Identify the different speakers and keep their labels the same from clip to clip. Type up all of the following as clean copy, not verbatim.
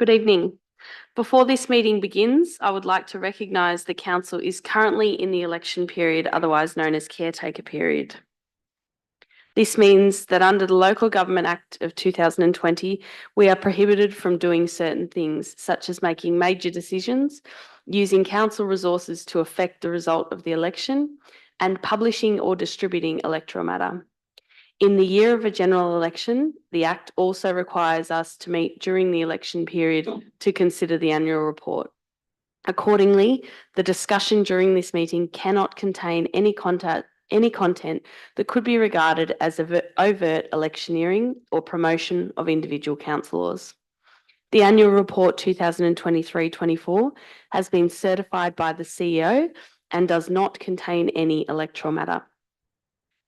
Speaker 1: Good evening. Before this meeting begins, I would like to recognise the Council is currently in the election period, otherwise known as caretaker period. This means that under the Local Government Act of 2020, we are prohibited from doing certain things, such as making major decisions, using council resources to affect the result of the election, and publishing or distributing electoral matter. In the year of a general election, the Act also requires us to meet during the election period to consider the annual report. Accordingly, the discussion during this meeting cannot contain any content that could be regarded as overt electioneering or promotion of individual councillors. The annual report 2023-24 has been certified by the CEO and does not contain any electoral matter.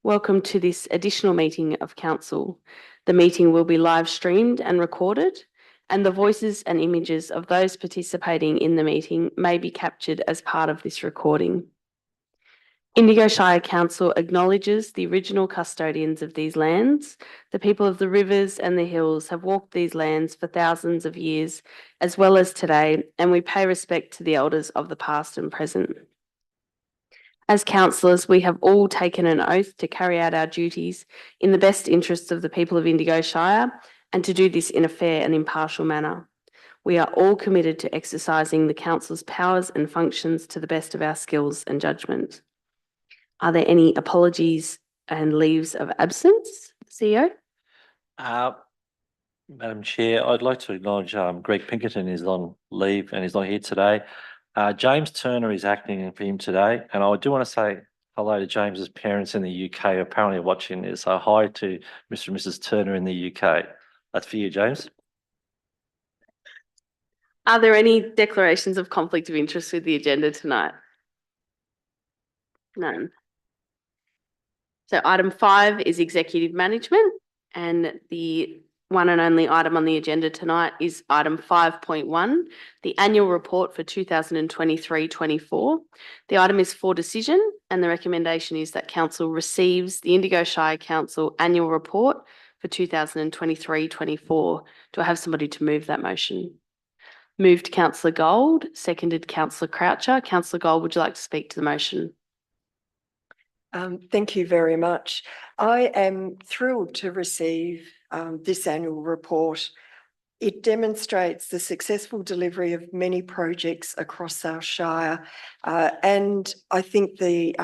Speaker 1: Welcome to this additional meeting of Council. The meeting will be live streamed and recorded, and the voices and images of those participating in the meeting may be captured as part of this recording. Indigo Shire Council acknowledges the original custodians of these lands. The people of the rivers and the hills have walked these lands for thousands of years, as well as today, and we pay respect to the elders of the past and present. As councillors, we have all taken an oath to carry out our duties in the best interests of the people of Indigo Shire and to do this in a fair and impartial manner. We are all committed to exercising the council's powers and functions to the best of our skills and judgment. Are there any apologies and leaves of absence, CEO?
Speaker 2: Madam Chair, I'd like to acknowledge Greg Pinkerton is on leave and is not here today. James Turner is acting for him today, and I do want to say hello to James's parents in the UK, apparently watching this. So hi to Mr. and Mrs. Turner in the UK. That's for you, James.
Speaker 1: Are there any declarations of conflict of interest with the agenda tonight? None. So item 5 is executive management, and the one and only item on the agenda tonight is item 5.1, the annual report for 2023-24. The item is for decision, and the recommendation is that Council receives the Indigo Shire Council annual report for 2023-24. Do I have somebody to move that motion? Moved Councillor Gold, seconded Councillor Croucher. Councillor Gold, would you like to speak to the motion?
Speaker 3: Thank you very much. I am thrilled to receive this annual report. It demonstrates the successful delivery of many projects across our Shire, and I think the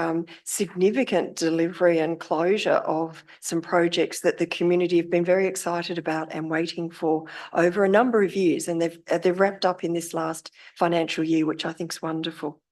Speaker 3: significant delivery and closure of some projects that the community have been very excited about and waiting for over a number of years, and they've wrapped up in this last financial year, which I think is wonderful.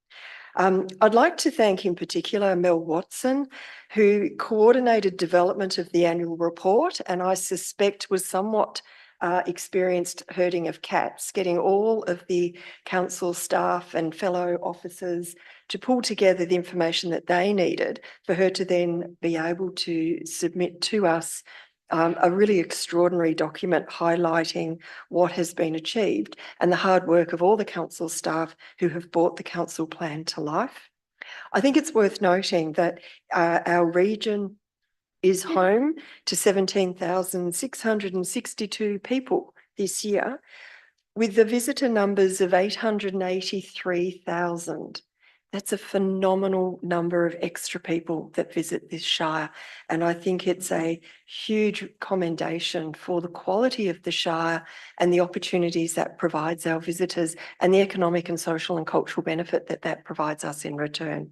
Speaker 3: I'd like to thank in particular Mel Watson, who coordinated development of the annual report, and I suspect was somewhat experienced herding of cats, getting all of the council staff and fellow officers to pull together the information that they needed for her to then be able to submit to us a really extraordinary document highlighting what has been achieved and the hard work of all the council staff who have brought the council plan to life. I think it's worth noting that our region is home to 17,662 people this year, with the visitor numbers of 883,000. That's a phenomenal number of extra people that visit this Shire. And I think it's a huge commendation for the quality of the Shire and the opportunities that provides our visitors and the economic and social and cultural benefit that that provides us in return.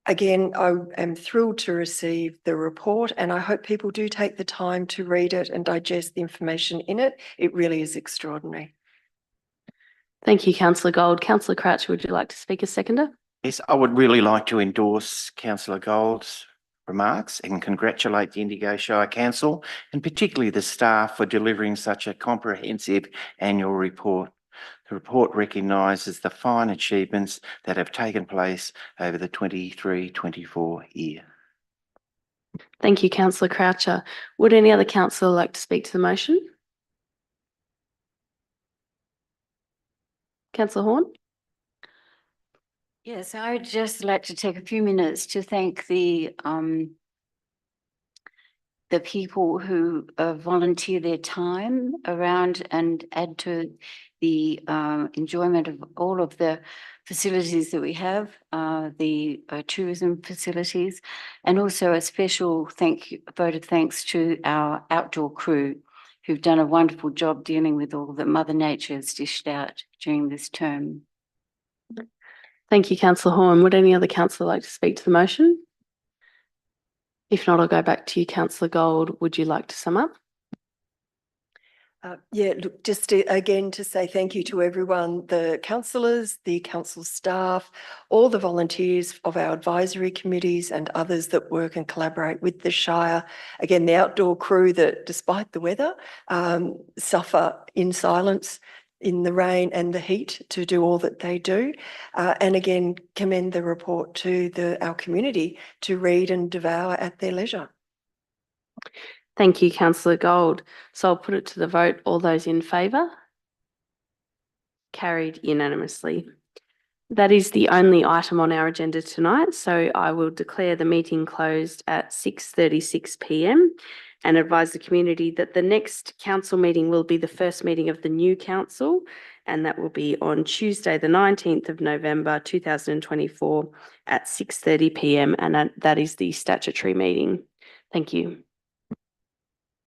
Speaker 3: Again, I am thrilled to receive the report, and I hope people do take the time to read it and digest the information in it. It really is extraordinary.
Speaker 1: Thank you, Councillor Gold. Councillor Croucher, would you like to speak as seconder?
Speaker 4: Yes, I would really like to endorse Councillor Gold's remarks and congratulate the Indigo Shire Council and particularly the staff for delivering such a comprehensive annual report. The report recognises the fine achievements that have taken place over the 23-24 year.
Speaker 1: Thank you, Councillor Croucher. Would any other councillor like to speak to the motion? Councillor Horn?
Speaker 5: Yes, I would just like to take a few minutes to thank the the people who volunteer their time around and add to the enjoyment of all of the facilities that we have, the tourism facilities, and also a special vote of thanks to our outdoor crew who've done a wonderful job dealing with all that Mother Nature has dished out during this term.
Speaker 1: Thank you, Councillor Horn. Would any other councillor like to speak to the motion? If not, I'll go back to you, Councillor Gold. Would you like to sum up?
Speaker 3: Yeah, look, just again to say thank you to everyone, the councillors, the council staff, all the volunteers of our advisory committees and others that work and collaborate with the Shire. Again, the outdoor crew that, despite the weather, suffer in silence in the rain and the heat to do all that they do. And again, commend the report to our community to read and devour at their leisure.
Speaker 1: Thank you, Councillor Gold. So I'll put it to the vote. All those in favour? Carried unanimously. That is the only item on our agenda tonight, so I will declare the meeting closed at 6:36 p.m. and advise the community that the next council meeting will be the first meeting of the new council, and that will be on Tuesday, the 19th of November 2024 at 6:30 p.m. and that is the statutory meeting. Thank you.